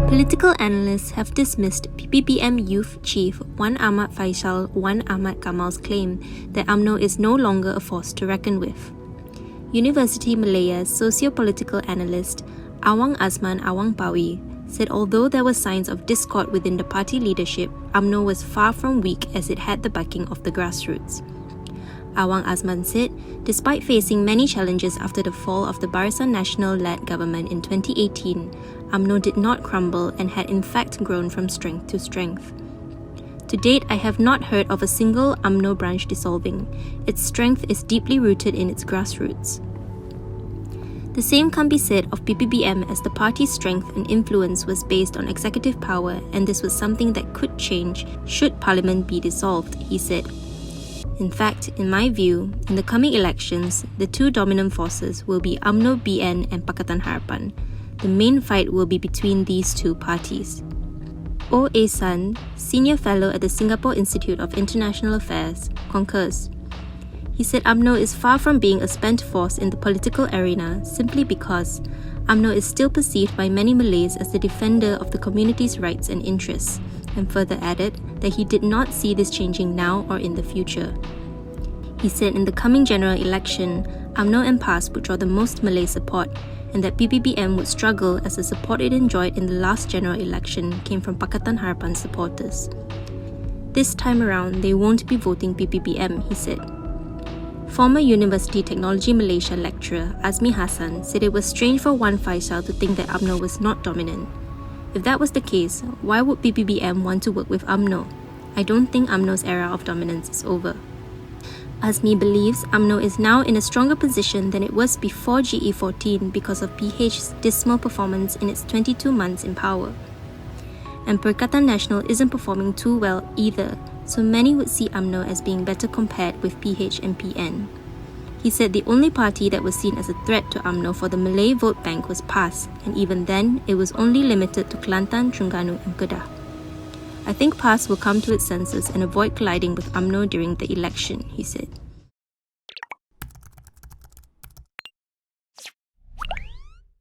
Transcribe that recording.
Political analysts have dismissed PPBM Youth Chief Wan Ahmad Fayhsal Wan Ahmad Kamal's claim that UMNO is no longer a force to reckon with. University Malaya's socio-political analyst Awang Azman Awang Pawi said although there were signs of discord within the party leadership, UMNO was far from weak as it had the backing of the grassroots. Awang Azman said, despite facing many challenges after the fall of the Barisan Nasional-led government in 2018, UMNO did not crumble and had in fact grown from strength to strength. To date, I have not heard of a single UMNO branch dissolving. Its strength is deeply rooted in its grassroots. The same can be said of PPBM as the party's strength and influence was based on executive power, and this was something that could change should parliament be dissolved, he said. In fact, in my view, in the coming elections, the two dominant forces will be UMNO BN and Pakatan Harapan. The main fight will be between these two parties. O. A. San, senior fellow at the Singapore Institute of International Affairs, concurs. He said UMNO is far from being a spent force in the political arena simply because UMNO is still perceived by many Malays as the defender of the community's rights and interests, and further added that he did not see this changing now or in the future. He said in the coming general election, UMNO and PAS would draw the most Malay support, and that PPBM would struggle as the support it enjoyed in the last general election came from Pakatan Harapan supporters. This time around, they won't be voting PPBM, he said. Former University Technology Malaysia lecturer Azmi Hassan said it was strange for Wan Fayhsal to think that UMNO was not dominant. If that was the case, why would PPBM want to work with UMNO? I don't think UMNO's era of dominance is over. Azmi believes UMNO is now in a stronger position than it was before GE14 because of PH's dismal performance in its 22 months in power. And Perikatan Nasional isn't performing too well either, so many would see UMNO as being better compared with PH and PN. He said the only party that was seen as a threat to UMNO for the Malay vote bank was PAS, and even then, it was only limited to Kelantan, Terengganu and Kedah. I think PAS will come to its senses and avoid colliding with UMNO during the election, he said.